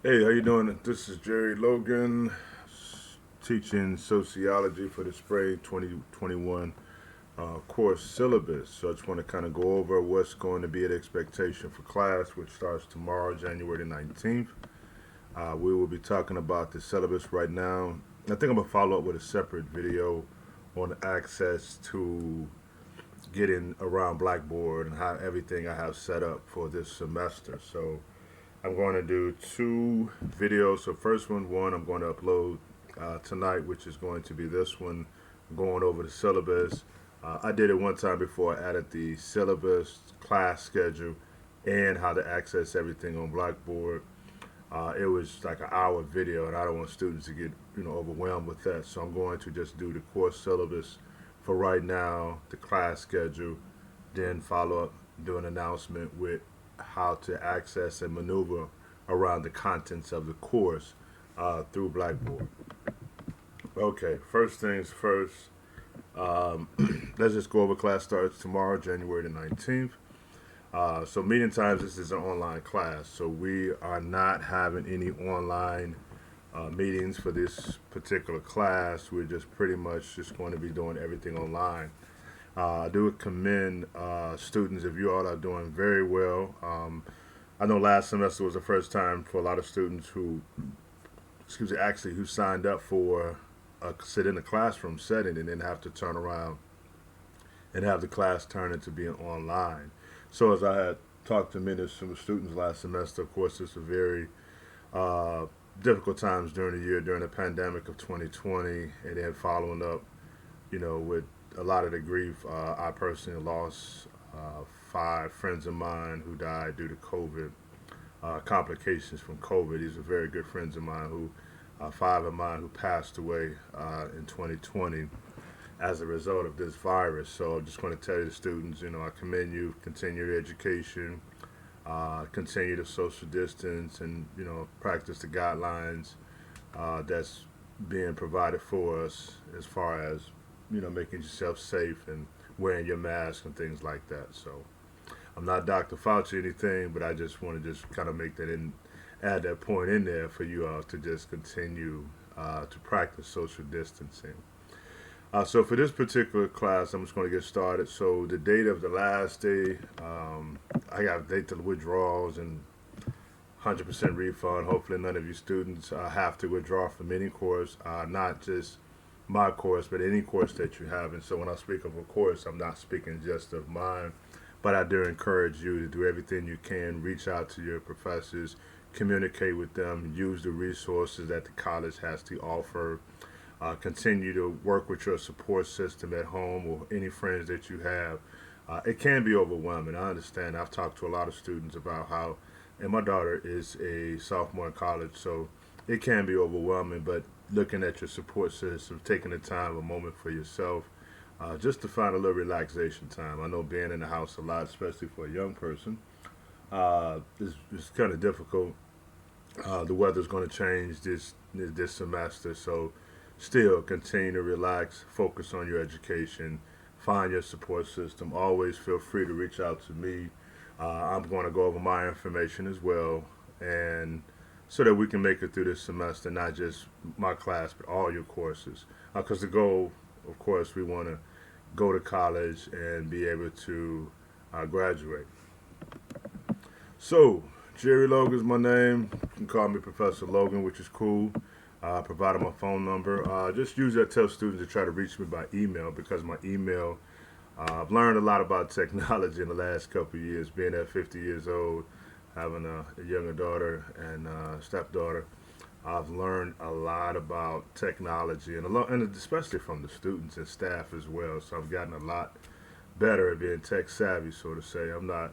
Hey, how you doing? This is Jerry Logan, teaching sociology for the spring 2021 course syllabus. So I just want to kind of go over what's going to be an expectation for class, which starts tomorrow, January the 19th. We will be talking about the syllabus right now. I think I'm going to follow up with a separate video on access to getting around Blackboard and how everything I have set up for this semester. So I'm going to do two videos. So first one I'm going to upload tonight, which is going to be this one, going over the syllabus. I did it one time before. I added the syllabus, class schedule, and how to access everything on Blackboard. It was like an hour video, and I don't want students to get overwhelmed with that. So I'm going to just do the course syllabus for right now, the class schedule, then follow up, do an announcement with how to access and maneuver around the contents of the course through Blackboard. Okay, first things first. Um, let's just go over class starts tomorrow, January the 19th. So meeting times, this is an online class. So we are not having any online meetings for this particular class. We're just pretty much just going to be doing everything online. I do commend students if you all are doing very well. I know last semester was the first time for a lot of students who, excuse me, actually who signed up for sit in the classroom setting and then have to turn around and have the class turn into being online. So as I had talked to many of some students last semester, of course, it's a very uh, difficult times during the year, during the pandemic of 2020, and then following up, with a lot of the grief. I personally lost five friends of mine who died due to COVID, complications from COVID. These are very good friends of mine five of mine who passed away in 2020 as a result of this virus. So I'm just going to tell you the students, I commend you, continue your education, continue to social distance, and practice the guidelines that's being provided for us as far as making yourself safe and wearing your mask and things like that. So I'm not Dr. Fauci or anything, but I just want to just kind of make that in, add that point in there for you all to just continue to practice social distancing. So for this particular class, I'm just going to get started. So the date of the last day, I got a date to withdrawals and 100% refund. Hopefully none of you students have to withdraw from any course, not just my course, but any course that you have. And so when I speak of a course, I'm not speaking just of mine, but I do encourage you to do everything you can, reach out to your professors, communicate with them, use the resources that the college has to offer. Continue to work with your support system at home or any friends that you have. It can be overwhelming. I understand. I've talked to a lot of students about how, and my daughter is a sophomore in college, so it can be overwhelming. But looking at your support system, taking the time, a moment for yourself, just to find a little relaxation time. I know being in the house a lot, especially for a young person, is kind of difficult. The weather's going to change this semester, so still continue to relax, focus on your education, find your support system. Always feel free to reach out to me. I'm going to go over my information as well, and so that we can make it through this semester, not just my class, but all your courses. Because the goal, of course, we want to go to college and be able to graduate. So, Jerry Logan is my name. You can call me Professor Logan, which is cool. Provided my phone number. Just usually I tell students to try to reach me by email because my email, I've learned a lot about technology in the last couple of years, being at 50 years old, having a younger daughter and stepdaughter. I've learned a lot about technology and and especially from the students and staff as well. So I've gotten a lot better at being tech savvy, so to say. I'm not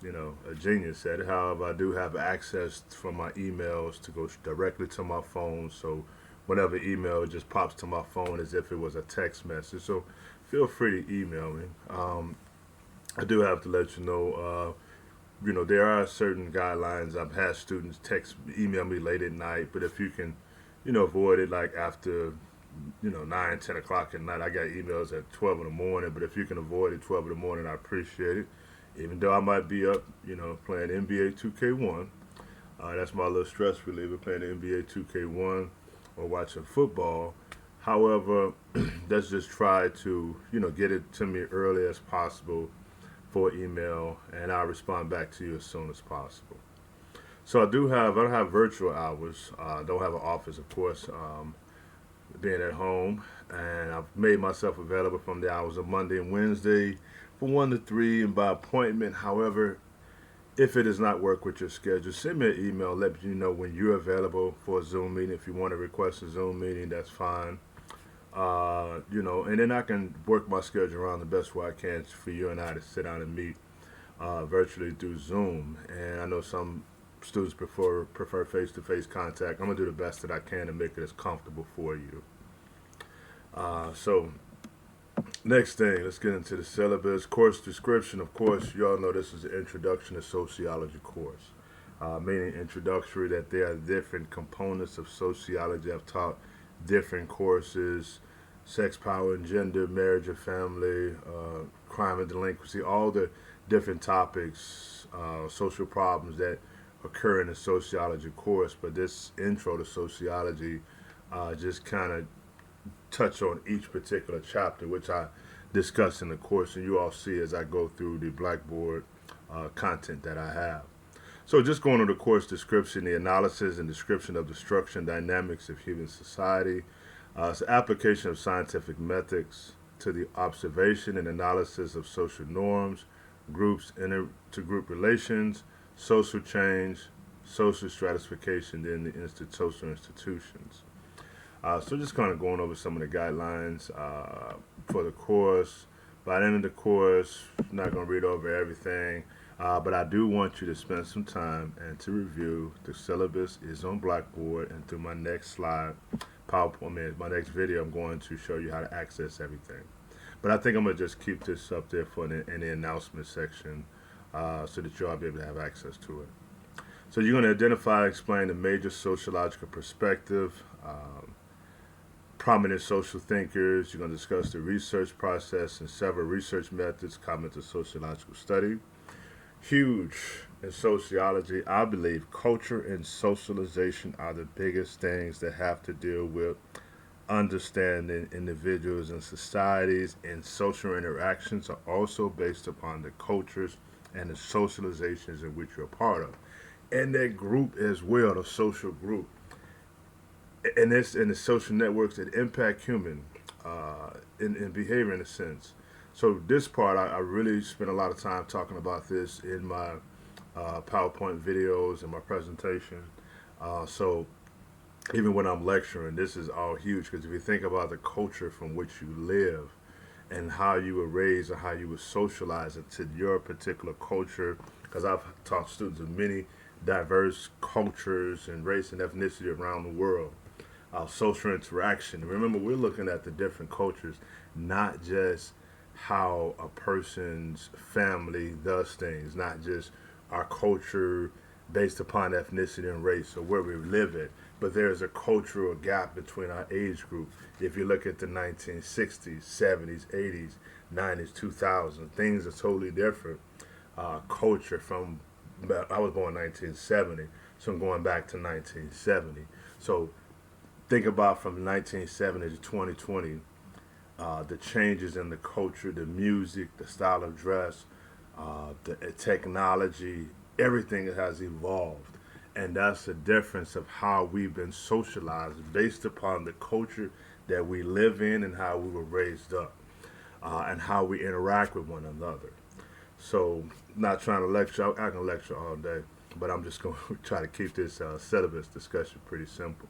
a genius at it. However, I do have access from my emails to go directly to my phone. So whenever email, it just pops to my phone as if it was a text message. So feel free to email me. I do have to let you know, there are certain guidelines. I've had students email me late at night, but if you can, avoid it like after, 9, 10 o'clock at night. I got emails at 12 in the morning, but if you can avoid it 12 in the morning, I appreciate it. Even though I might be up, playing NBA 2K1, That's my little stress reliever, playing the NBA 2K1 or watching football. However, let's just try to, get it to me early as possible for email, and I'll respond back to you as soon as possible. So I don't have virtual hours. I don't have an office, of course, being at home, and I've made myself available from the hours of Monday and Wednesday from 1 to 3 and by appointment. However, if it does not work with your schedule, send me an email, let me know when you're available for a Zoom meeting. If you want to request a Zoom meeting, that's fine. And then I can work my schedule around the best way I can for you and I to sit down and meet virtually through Zoom. And I know some students prefer face-to-face contact. I'm gonna do the best that I can to make it as comfortable for you. So next thing, let's get into the syllabus. Course description. Of course, you all know this is an introduction to sociology course, meaning introductory that there are different components of sociology. I've taught different courses: sex, power, and gender, marriage and family, crime and delinquency, all the different topics, social problems that occur in the sociology course. But this intro to sociology just kind of touch on each particular chapter, which I discuss in the course, and you all see as I go through the Blackboard content that I have. So just going to the course description, the analysis and description of the structure and dynamics of human society. It's the application of scientific methods to the observation and analysis of social norms, groups, inter-group relations, social change, social stratification in the social institutions. So just kind of going over some of the guidelines for the course. By the end of the course, I'm not going to read over everything, but I do want you to spend some time and to review. The syllabus is on Blackboard, and through my next slide, my next video, I'm going to show you how to access everything. But I think I'm going to just keep this up there for in the announcement section so that you'll be able to have access to it. So you're going to identify and explain the major sociological perspective, prominent social thinkers. You're going to discuss the research process and several research methods common to sociological study. Huge in sociology, I believe culture and socialization are the biggest things that have to deal with understanding individuals and societies, and social interactions are also based upon the cultures and the socializations in which you're a part of. And that group as well, the social group. And the social networks that impact human in behavior in a sense. So this part, I really spent a lot of time talking about this in my PowerPoint videos and my presentation. So even when I'm lecturing, this is all huge because if you think about the culture from which you live and how you were raised and how you were socialized into your particular culture, because I've taught students of many diverse cultures and race and ethnicity around the world. Social interaction. Remember, we're looking at the different cultures, not just how a person's family does things, not just our culture based upon ethnicity and race or where we live at, but there's a cultural gap between our age group. If you look at the 1960s, 70s, 80s, 90s, 2000s, things are totally different. Culture from, I was born in 1970, so I'm going back to 1970. So think about from 1970 to 2020, the changes in the culture, the music, the style of dress, the technology, everything has evolved. And that's the difference of how we've been socialized based upon the culture that we live in and how we were raised up, and how we interact with one another. So, not trying to lecture, I can lecture all day, but I'm just going to try to keep this syllabus discussion pretty simple.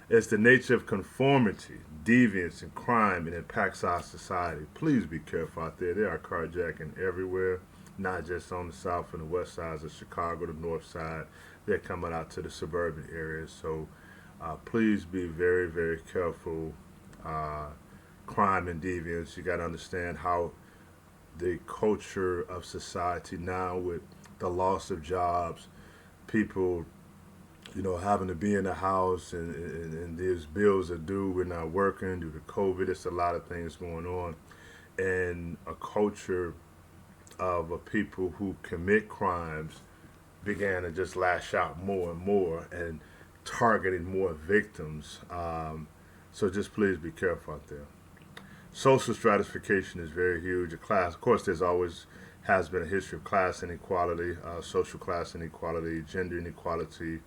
It's the nature of conformity, deviance, and crime, and impacts our society. Please be careful out there. There are carjacking everywhere, not just on the south and the west sides of Chicago, the north side. They're coming out to the suburban areas. So please be very, very careful. Crime and deviance, you got to understand how the culture of society now, with the loss of jobs, people having to be in the house, and these bills are due, we're not working due to COVID. It's a lot of things going on. And a culture of a people who commit crimes began to just lash out more and more and targeting more victims. So just please be careful out there. Social stratification is very huge. A class, of course, there's always has been a history of class inequality, social class inequality, gender inequality,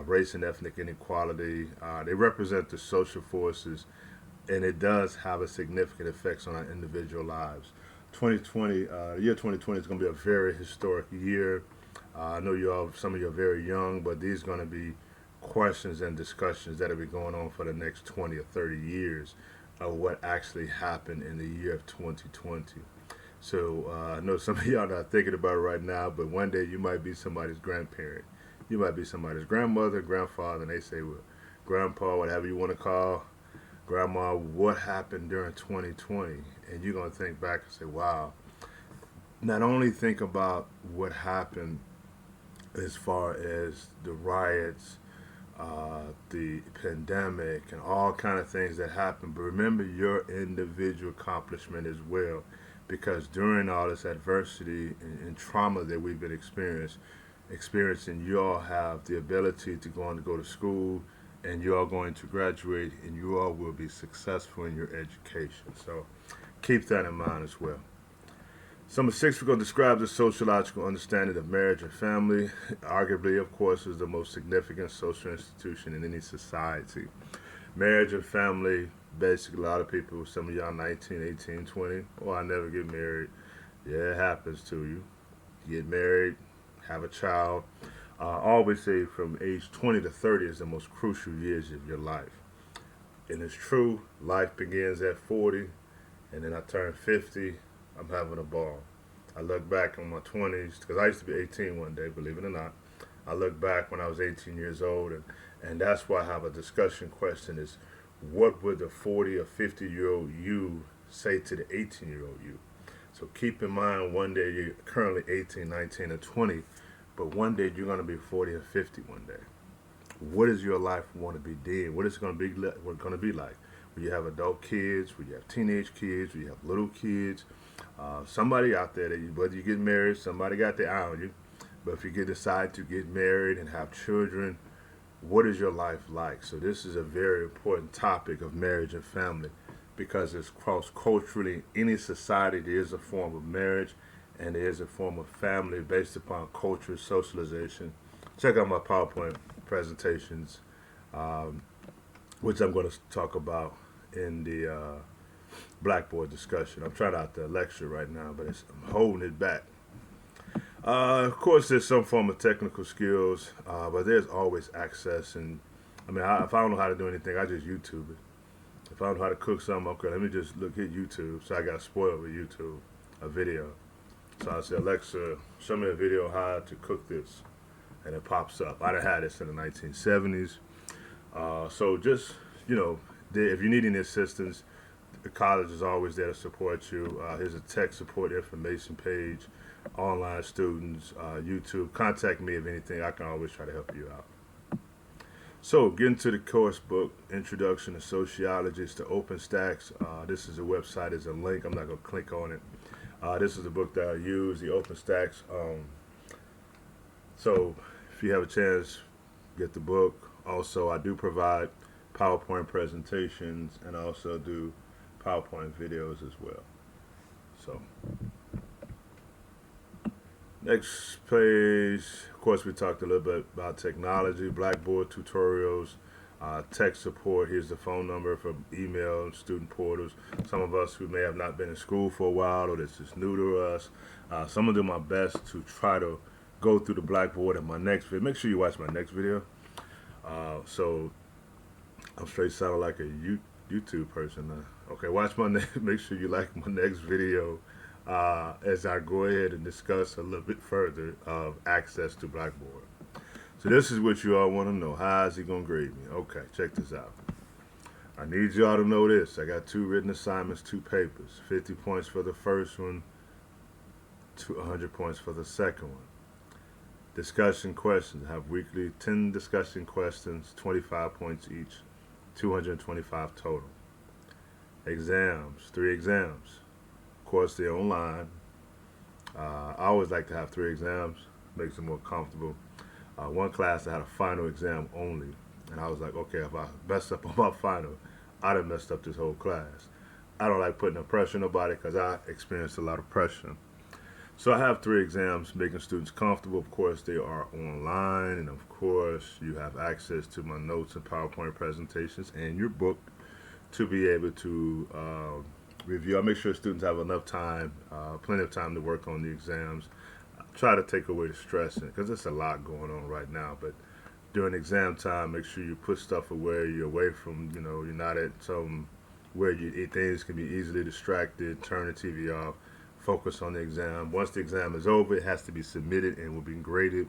race and ethnic inequality. They represent the social forces, and it does have a significant effects on our individual lives. 2020, year 2020 is going to be a very historic year. I know you all, some of you are very young, but these are going to be questions and discussions that will be going on for the next 20 or 30 years of what actually happened in the year of 2020. So I know some of y'all not thinking about it right now, but one day you might be somebody's grandparent. You might be somebody's grandmother, grandfather, and they say, well, grandpa, whatever you want to call, grandma, what happened during 2020? And you're going to think back and say, wow. Not only think about what happened as far as the riots, the pandemic, and all kind of things that happened, but remember your individual accomplishment as well, because during all this adversity and trauma that we've been experiencing, you all have the ability to go to school, and you are going to graduate, and you all will be successful in your education. So keep that in mind as well. Number 6, we're going to describe the sociological understanding of marriage and family. Arguably, of course, is the most significant social institution in any society. Marriage and family, basically, a lot of people, some of y'all 19, 18, 20, oh, I never get married. Yeah, it happens to you. You get married, have a child. I always say from age 20 to 30 is the most crucial years of your life. And it's true, life begins at 40, and then I turn 50, I'm having a ball. I look back on my 20s, because I used to be 18 one day, believe it or not. I look back when I was 18 years old, and that's why I have a discussion question is, what would the 40 or 50-year-old you say to the 18-year-old you? So keep in mind, one day you're currently 18, 19, or 20, but one day you're going to be 40 or 50 one day. What is your life want to be doing? What is it going to be like? Will you have adult kids? Will you have teenage kids? Will you have little kids? Somebody out there, whether you get married, somebody got their eye on you. But if you decide to get married and have children, what is your life like? So this is a very important topic of marriage and family, because it's cross-culturally, any society there is a form of marriage and there is a form of family based upon culture, socialization. Check out my PowerPoint presentations, which I'm going to talk about in the Blackboard discussion. I'm trying out the lecture right now, but I'm holding it back. Of course, there's some form of technical skills, but there's always access. And I mean, if I don't know how to do anything, I just YouTube it. If I don't know how to cook something, okay, let me just look at YouTube. So I got spoiled with YouTube, a video. So I said, Alexa, show me a video how to cook this, and it pops up. I done had this in the 1970s. So just, if you need any assistance, the college is always there to support you. Here's a tech support information page, online students, YouTube. Contact me if anything. I can always try to help you out. So getting to the course book, Introduction to Sociology. It's the OpenStax. This is a website. There's a link. I'm not going to click on it. This is the book that I use, the OpenStax. So if you have a chance, get the book. Also, I do provide PowerPoint presentations and I also do PowerPoint videos as well. So next page, of course, we talked a little bit about technology, Blackboard tutorials, tech support. Here's the phone number for email, student portals. Some of us who may have not been in school for a while or this is new to us, I'm going to do my best to try to go through the Blackboard in my next video. Make sure you watch my next video. So I'm straight sounding like a YouTube person now. Okay, watch make sure you like my next video as I go ahead and discuss a little bit further of access to Blackboard. So this is what you all want to know. How is he going to grade me? Okay, check this out. I need y'all to know this. I got 2 written assignments, 2 papers. 50 points for the first one, 100 points for the second one. Discussion questions. I have weekly 10 discussion questions, 25 points each, 225 total. Exams, 3 exams. Of course, they're online. I always like to have 3 exams. makes it more comfortable. One class I had a final exam only, and I was like, okay, if I messed up on my final, I'd have messed up this whole class. I don't like putting no pressure on nobody because I experienced a lot of pressure. So I have 3 exams, making students comfortable. Of course, they are online, and of course, you have access to my notes and PowerPoint presentations and your book to be able to review. I make sure students have enough time, plenty of time to work on the exams. I try to take away the stress because there's a lot going on right now. But during exam time, make sure you put stuff away. You're away from, you're not at some where things can be easily distracted. Turn the TV off. Focus on the exam. Once the exam is over, it has to be submitted and will be graded.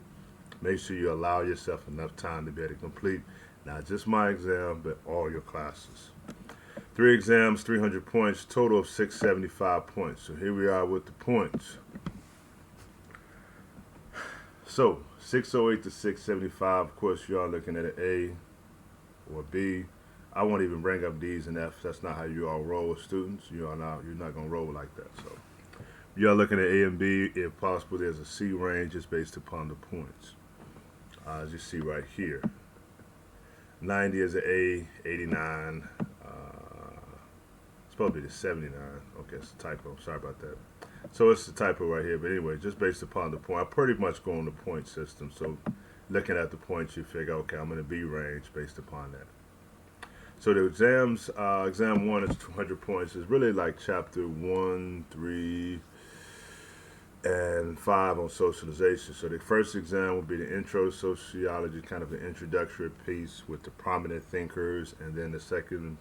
Make sure you allow yourself enough time to be able to complete not just my exam, but all your classes. 3 exams, 300 points, total of 675 points. So here we are with the points. So 608 to 675, of course, you are looking at an A or B. I won't even bring up D's and F's. That's not how you all roll with students. You're not going to roll like that. So you're looking at A and B. If possible, there's a C range just based upon the points. As you see right here, 90 is an A, 89. It's supposed to be the 79. Okay, it's a typo. Sorry about that. So it's a typo right here. But anyway, just based upon the point, I pretty much go on the point system. So looking at the points, you figure, okay, I'm in a B range based upon that. So the exams, exam 1 is 200 points. It's really like chapter 1, 3, and 5 on socialization. So the first exam will be the intro to sociology, kind of an introductory piece with the prominent thinkers, and then the second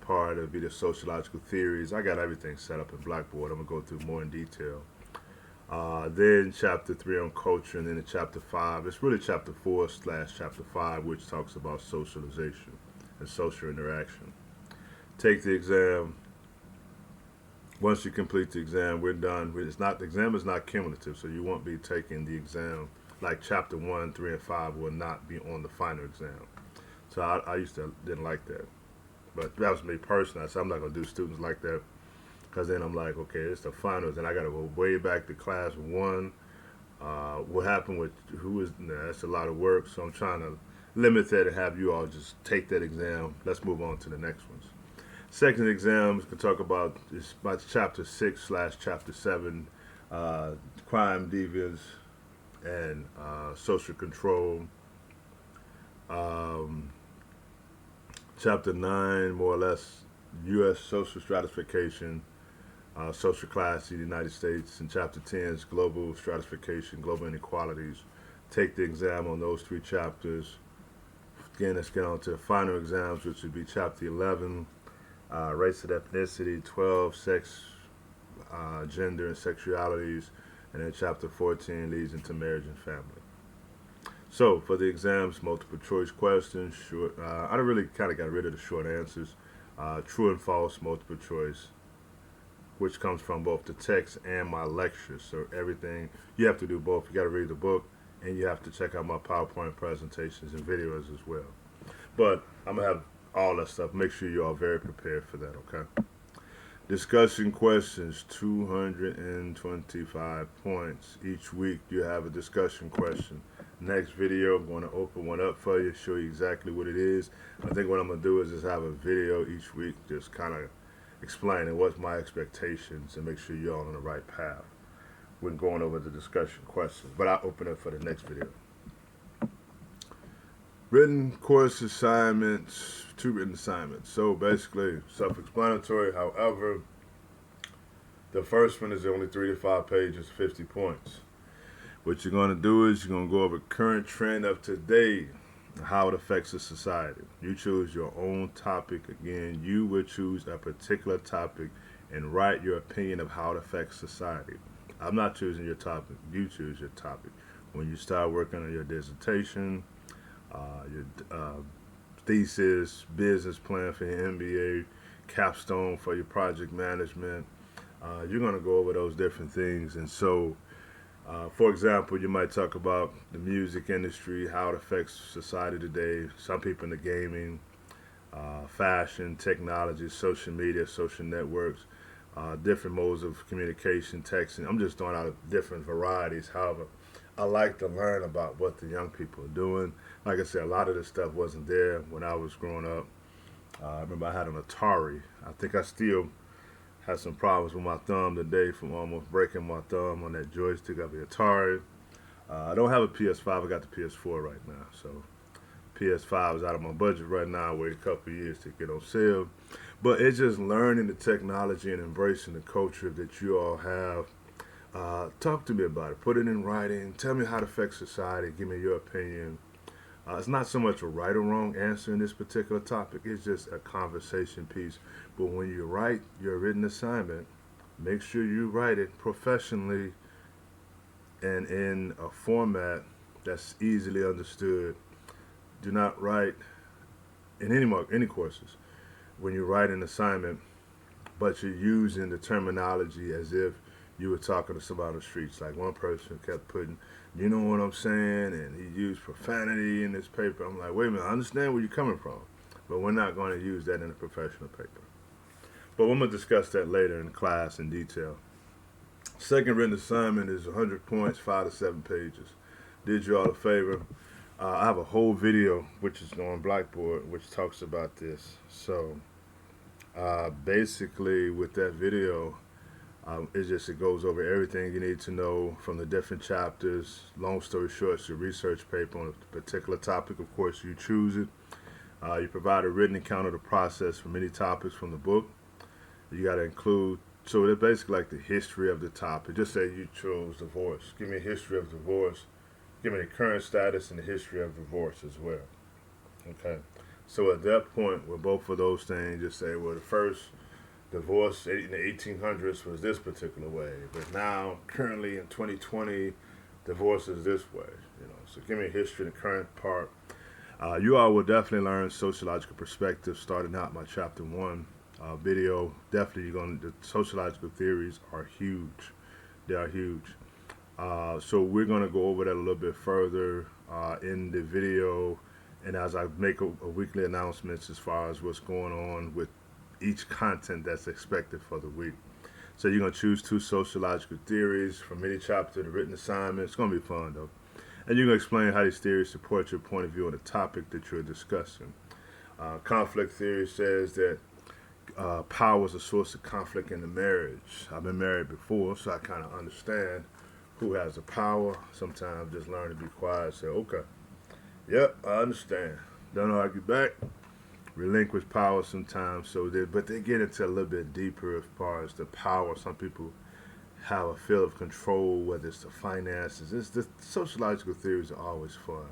part will be the sociological theories. I got everything set up in Blackboard. I'm gonna go through more in detail. Then chapter 3 on culture, and then in chapter 5, it's really chapter 4/chapter 5, which talks about socialization and social interaction. Take the exam. Once you complete the exam, we're done. The exam is not cumulative, so you won't be taking the exam. Like chapter 1, 3, and 5 will not be on the final exam. So I used to didn't like that, but that was me personally. So I'm not gonna do students like that, because then I'm like, okay, it's the finals, and I gotta go way back to class 1. What happened with that's a lot of work. So I'm trying to limit that and have you all just take that exam. Let's move on to the next ones. Second exam, we can talk about chapter 6/chapter 7, crime, deviance, and social control. Chapter 9, more or less, U.S. social stratification, social class in the United States. And chapter 10 is global stratification, global inequalities. Take the exam on those 3 chapters. Again, let's get on to the final exams, which would be chapter 11, race and ethnicity, 12, sex, gender and sexualities, and then chapter 14 leads into marriage and family. So for the exams, multiple choice questions, short. I really kind of got rid of the short answers. True and false, multiple choice, which comes from both the text and my lectures. So everything, you have to do both. You got to read the book, and you have to check out my PowerPoint presentations and videos as well. But I'm going to have all that stuff. Make sure you are very prepared for that, okay? Discussion questions, 225 points. Each week you have a discussion question. Next video, I'm going to open one up for you, show you exactly what it is. I think what I'm going to do is just have a video each week, just kind of explaining what's my expectations and make sure you're all on the right path when going over the discussion questions. But I'll open it for the next video. Written course assignments, 2 written assignments. So basically, self-explanatory. However, the first one is only 3 to 5 pages, 50 points. What you're going to do is you're going to go over current trend of today, how it affects the society. You choose your own topic. Again, you would choose a particular topic and write your opinion of how it affects society. I'm not choosing your topic. You choose your topic. When you start working on your dissertation, your thesis, business plan for your MBA, capstone for your project management, you're going to go over those different things. And so, for example, you might talk about the music industry, how it affects society today, some people in the gaming, fashion, technology, social media, social networks, different modes of communication, texting. I'm just throwing out different varieties. However, I like to learn about what the young people are doing. Like I said, a lot of this stuff wasn't there when I was growing up. I remember I had an Atari. I think I still had some problems with my thumb today from almost breaking my thumb on that joystick of the Atari. I don't have a PS5. I got the PS4 right now. So PS5 is out of my budget right now. I wait a couple of years to get on sale. But it's just learning the technology and embracing the culture that you all have. Talk to me about it. Put it in writing. Tell me how it affects society. Give me your opinion. It's not so much a right or wrong answer in this particular topic. It's just a conversation piece. But when you write your written assignment, make sure you write it professionally and in a format that's easily understood. Do not write in any courses when you write an assignment, but you're using the terminology as if you were talking to somebody on the streets. Like one person kept putting, you know what I'm saying, and he used profanity in this paper. I'm like, wait a minute, I understand where you're coming from, but we're not going to use that in a professional paper. But we're going to discuss that later in class in detail. Second written assignment is 100 points, 5 to 7 pages. Did you all a favor? I have a whole video which is on Blackboard which talks about this. So basically with that video, it goes over everything you need to know from the different chapters. Long story short, it's your research paper on a particular topic. Of course, you choose it. You provide a written account of the process for many topics from the book. You got to include, so it's basically like the history of the topic. Just say you chose divorce. Give me a history of divorce. Give me the current status and the history of divorce as well. Okay. So at that point, with both of those things, just say, well, the first divorce in the 1800s was this particular way, but now, currently in 2020, divorce is this way. So give me a history of the current part. You all will definitely learn sociological perspective starting out my chapter 1 video. Definitely, the sociological theories are huge. They are huge. So we're going to go over that a little bit further in the video, and as I make a weekly announcements as far as what's going on with each content that's expected for the week. So you're going to choose 2 sociological theories from any chapter, the written assignment. It's going to be fun, though. And you're going to explain how these theories support your point of view on the topic that you're discussing. Conflict theory says that power is a source of conflict in the marriage. I've been married before, so I kind of understand who has the power. Sometimes just learn to be quiet and say, okay, yep, I understand. Don't argue back. Relinquish power sometimes, but they get into a little bit deeper as far as the power. Some people have a feel of control, whether it's the finances. The sociological theories are always fun,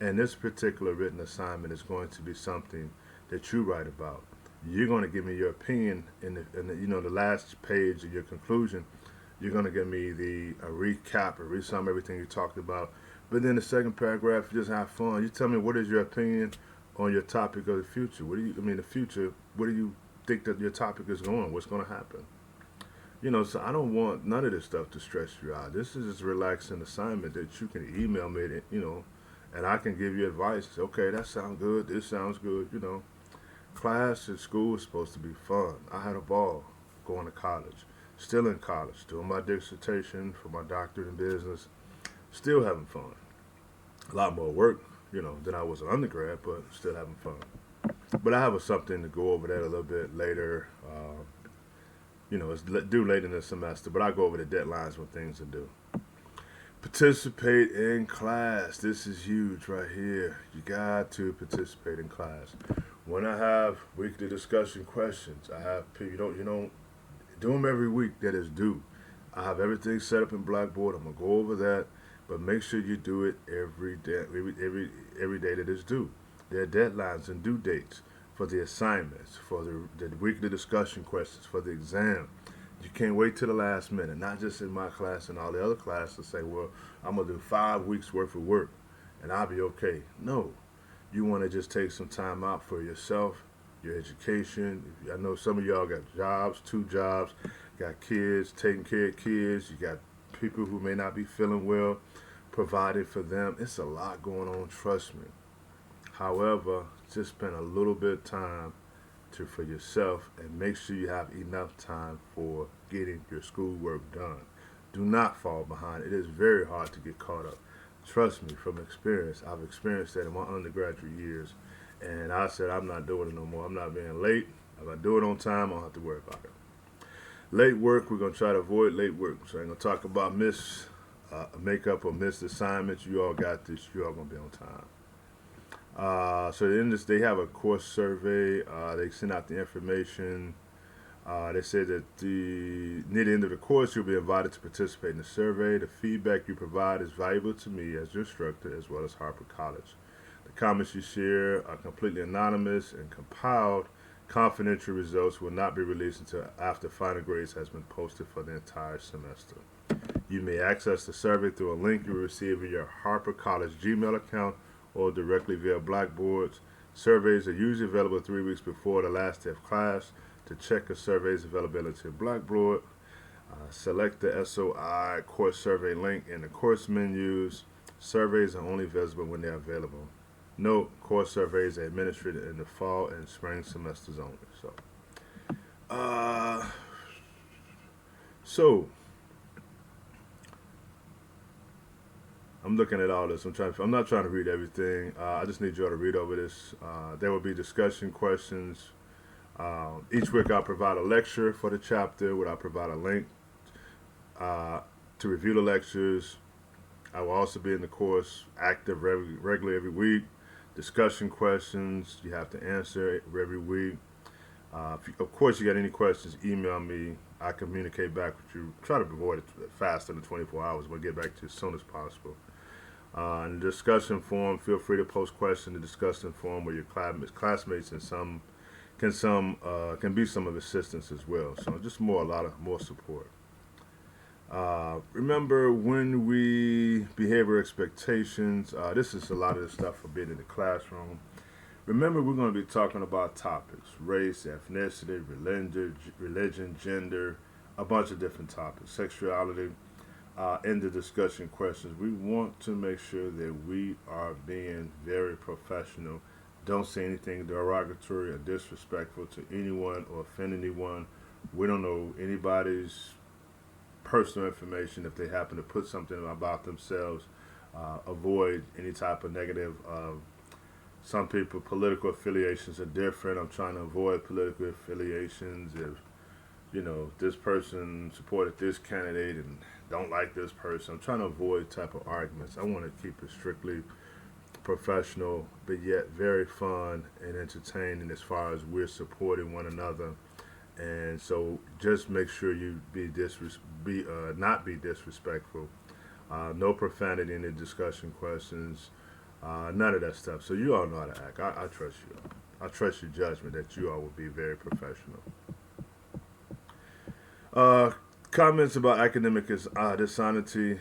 and this particular written assignment is going to be something that you write about. You're going to give me your opinion in the last page of your conclusion. You're going to give me a recap, a resum everything you talked about. But then the second paragraph, you just have fun. You tell me what is your opinion on your topic of the future. The future, where do you think that your topic is going? What's going to happen? So I don't want none of this stuff to stress you out. This is just a relaxing assignment that you can email me, and I can give you advice. Okay, that sounds good. This sounds good. Class at school is supposed to be fun. I had a ball going to college. Still in college, doing my dissertation for my doctorate in business. Still having fun. A lot more work, than I was an undergrad, but still having fun. But I have something to go over that a little bit later. It's due late in the semester, but I go over the deadlines when things are due. Participate in class. This is huge right here. You got to participate in class. When I have weekly discussion questions, I have people, do them every week that is due. I have everything set up in Blackboard. I'm going to go over that. But make sure you do it every day, every day that is due. There are deadlines and due dates for the assignments, for the weekly discussion questions, for the exam. You can't wait till the last minute, not just in my class and all the other classes, say, well, I'm going to do 5 weeks worth of work and I'll be okay. No, you want to just take some time out for yourself, your education. I know some of y'all got jobs, 2 jobs, got kids, taking care of kids. You got people who may not be feeling well, provided for them. It's a lot going on, trust me. However, just spend a little bit of time for yourself and make sure you have enough time for getting your schoolwork done. Do not fall behind. It is very hard to get caught up. Trust me, from experience. I've experienced that in my undergraduate years. And I said, I'm not doing it no more. I'm not being late. If I do it on time, I don't have to worry about it. Late work, we're going to try to avoid late work. So I'm going to talk about makeup or missed assignments. You all got this. You all going to be on time. So in this, they have a course survey. They send out the information. They say that near the end of the course, you'll be invited to participate in the survey. The feedback you provide is valuable to me as your instructor, as well as Harper College. The comments you share are completely anonymous, and compiled confidential results will not be released until after final grades has been posted for the entire semester. You may access the survey through a link you will receive in your Harper College Gmail account or directly via Blackboard. Surveys are usually available 3 weeks before the last day of class. To check a survey's availability of Blackboard, select the SOI course survey link in the course menus. Surveys are only visible when they are available. Note, course surveys are administered in the fall and spring semesters only. So I'm looking at all this. I'm not trying to read everything. I just need you all to read over this. There will be discussion questions. Each week I'll provide a lecture for the chapter where I'll provide a link to review the lectures. I will also be in the course active regularly every week. Discussion questions you have to answer every week. Of course, you got any questions, email me. I communicate back with you. Try to avoid it faster than 24 hours, but get back to you as soon as possible. In the discussion forum, feel free to post questions in the discussion forum where your classmates and can be some of assistance as well. So just a lot of more support. Remember when behavior expectations, this is a lot of the stuff for being in the classroom. Remember, we're going to be talking about topics: race, ethnicity, religion, gender, a bunch of different topics, sexuality, in the discussion questions. We want to make sure that we are being very professional. Don't say anything derogatory or disrespectful to anyone or offend anyone. We don't know anybody's personal information. If they happen to put something about themselves, avoid any type of negative. Some people, political affiliations are different. I'm trying to avoid political affiliations. If this person supported this candidate and don't like this person, I'm trying to avoid type of arguments. I want to keep it strictly professional, but yet very fun and entertaining as far as we're supporting one another. And so just make sure you not be disrespectful. No profanity in the discussion questions. None of that stuff. So you all know how to act. I trust you. I trust your judgment that you all will be very professional. Comments about academic dishonesty.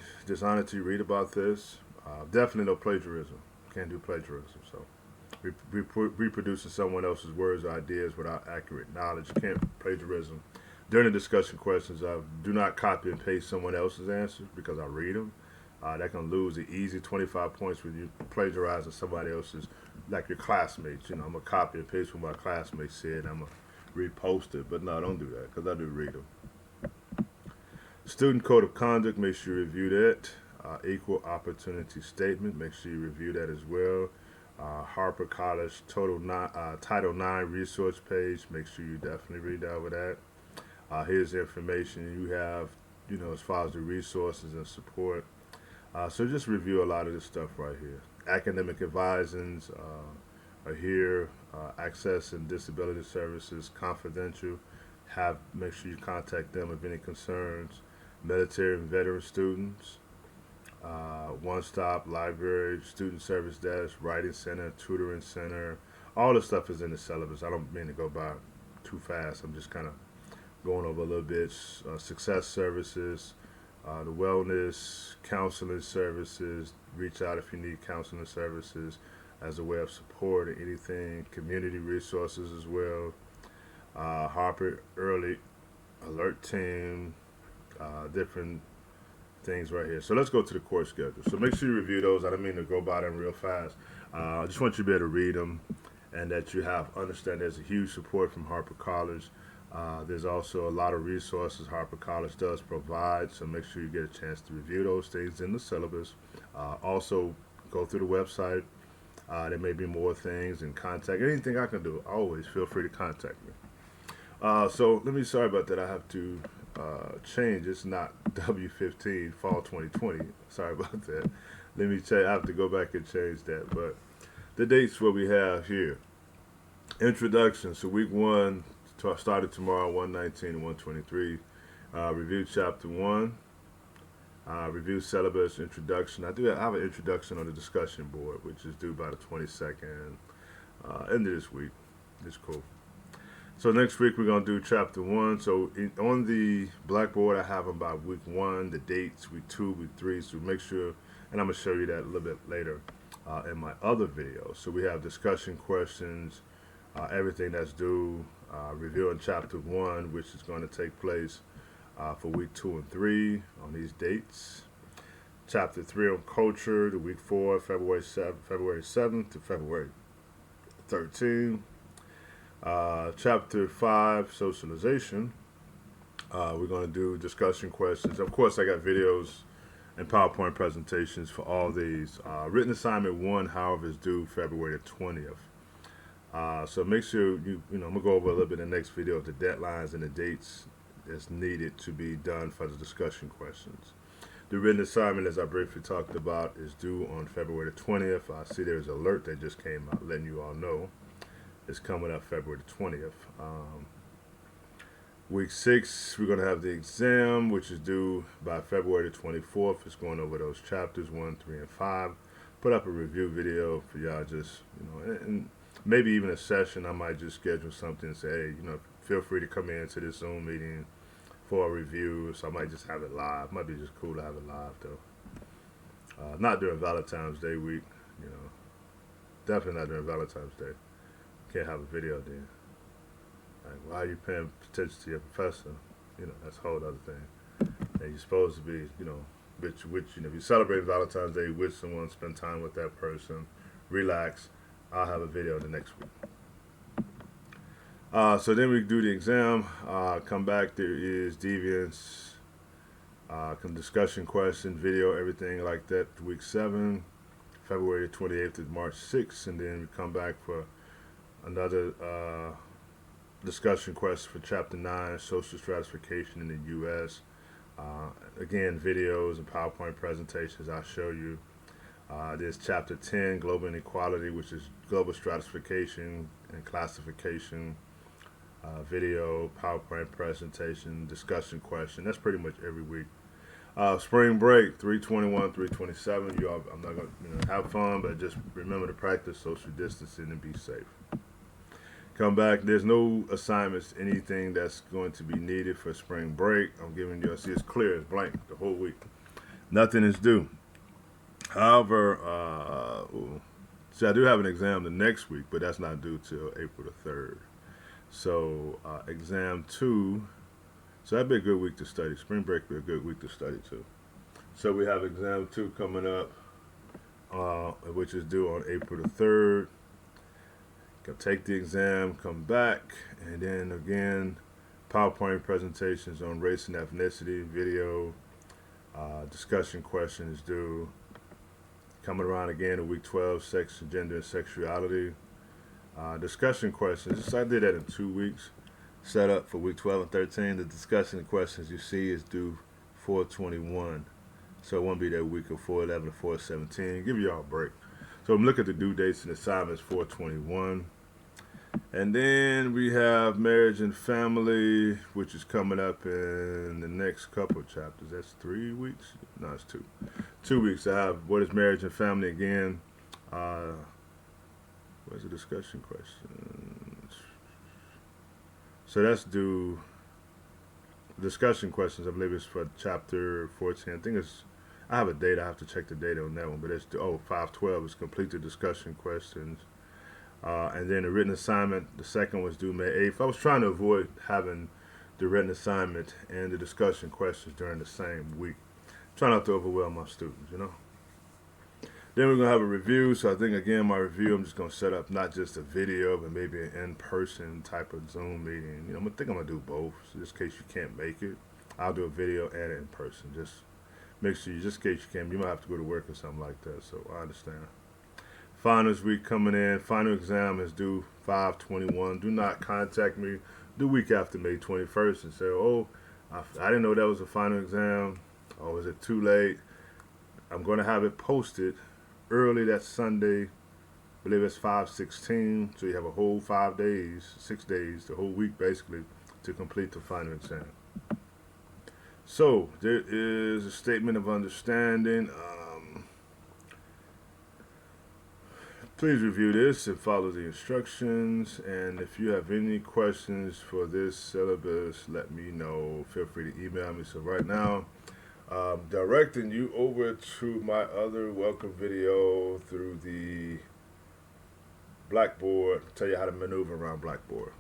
Read about this. Definitely no plagiarism. Can't do plagiarism. So reproducing someone else's words or ideas without accurate knowledge. Can't plagiarism. During the discussion questions, do not copy and paste someone else's answers because I read them. That can lose the easy 25 points when you plagiarizing somebody else's, like your classmates. I'm going to copy and paste what my classmates said. I'm going to repost it. But no, don't do that because I do read them. Student Code of Conduct, make sure you review that. Equal Opportunity Statement, make sure you review that as well. Harper College Title IX resource page, make sure you definitely read over that. Here's the information you have, as far as the resources and support. So just review a lot of this stuff right here. Academic advisings are here. Access and disability services, confidential. Make sure you contact them if any concerns. Military and veteran students. One-stop library, student service desk, writing center, tutoring center. All the stuff is in the syllabus. I don't mean to go by too fast. I'm just kind of going over a little bit. Success services, the wellness, counseling services. Reach out if you need counseling services as a way of support or anything. Community resources as well. Harper Early Alert Team, different things right here. So let's go to the course schedule. So make sure you review those. I don't mean to go by them real fast. I just want you to be able to read them and that you have understand there's a huge support from Harper College. There's also a lot of resources Harper College does provide, so make sure you get a chance to review those things in the syllabus. Also, go through the website. There may be more things and contact. Anything I can do, always feel free to contact me. So sorry about that. I have to change. It's not W15 Fall 2020. Sorry about that. Let me check. I have to go back and change that. But the dates what we have here. Introduction. So week one started tomorrow, 119 and 123. Review chapter one. Review syllabus, introduction. I have an introduction on the discussion board, which is due by the 22nd, end of this week. It's cool. So next week we're going to do chapter one. So on the Blackboard, I have them by week one, the dates, week two, week three. So make sure, and I'm going to show you that a little bit later in my other video. So we have discussion questions, everything that's due, reviewing chapter one, which is going to take place for week 2 and 3 on these dates. Chapter 3 on culture, the week 4, February 7th to February 13th. Chapter 5, socialization. We're going to do discussion questions. Of course, I got videos and PowerPoint presentations for all these. Written assignment 1, however, is due February the 20th. So make sure I'm going to go over a little bit in the next video of the deadlines and the dates that's needed to be done for the discussion questions. The written assignment, as I briefly talked about, is due on February the 20th. I see there's an alert that just came out letting you all know. It's coming up February the 20th. Week 6, we're going to have the exam, which is due by February the 24th. It's going over those chapters 1, 3, and 5. Put up a review video for y'all, just, and maybe even a session. I might just schedule something and say, hey, feel free to come into this Zoom meeting for a review. So I might just have it live. Might be just cool to have it live, though. Not during Valentine's Day week, Definitely not during Valentine's Day. Can't have a video then. Like, why are you paying attention to your professor? That's a whole other thing. And you're supposed to be, if you celebrate Valentine's Day with someone, spend time with that person, relax. I'll have a video the next week. So then we do the exam, come back, there is deviance, discussion question, video, everything like that, week 7, February 28th to March 6th, and then we come back for another discussion question for chapter 9, social stratification in the U.S. Again, videos and PowerPoint presentations I'll show you. There's chapter 10, global inequality, which is global stratification and classification. Video, PowerPoint presentation, discussion question. That's pretty much every week. Spring break, 321, 327. I'm not going to have fun, but just remember to practice social distancing and be safe. Come back. There's no assignments, anything that's going to be needed for spring break. I'm giving you, see, it's clear, it's blank the whole week. Nothing is due. However, I do have an exam the next week, but that's not due till April the 3rd. So exam 2, so that'd be a good week to study. Spring break would be a good week to study too. So we have exam 2 coming up, which is due on April the 3rd. Take the exam, come back, and then again, PowerPoint presentations on race and ethnicity, video, discussion questions due. Coming around again in week 12, sex, gender, and sexuality. Discussion questions. I did that in 2 weeks. Set up for week 12 and 13. The discussion questions you see is due 4/21. So it won't be that week of 4/11 to 4/17. Give y'all a break. So I'm looking at the due dates and assignments 4/21. And then we have marriage and family, which is coming up in the next couple of chapters. That's 3 weeks? No, it's 2. 2 weeks. I have what is marriage and family again. Where's the discussion questions? So that's due. Discussion questions, I believe, is for chapter 14. I think I have a date. I have to check the date on that one. But it's 5/12 is complete the discussion questions. And then the written assignment, the second was due May 8th. I was trying to avoid having the written assignment and the discussion questions during the same week. Try not to overwhelm my students, Then we're going to have a review. So I think, again, my review, I'm just going to set up not just a video, but maybe an in-person type of Zoom meeting. You know, I think I'm going to do both. So just in case you can't make it, I'll do a video and in person. Just make sure you, just in case you can, you might have to go to work or something like that. So I understand. Finals week coming in. Final exam is due 5/21. Do not contact me the week after May 21st and say, oh, I didn't know that was a final exam. Oh, is it too late? I'm going to have it posted early that Sunday. I believe it's 5/16. So you have a whole 5 days, 6 days, the whole week basically to complete the final exam. So there is a statement of understanding. Please review this and follow the instructions. And if you have any questions for this syllabus, let me know. Feel free to email me. So right now, directing you over to my other welcome video through the Blackboard. Tell you how to maneuver around Blackboard.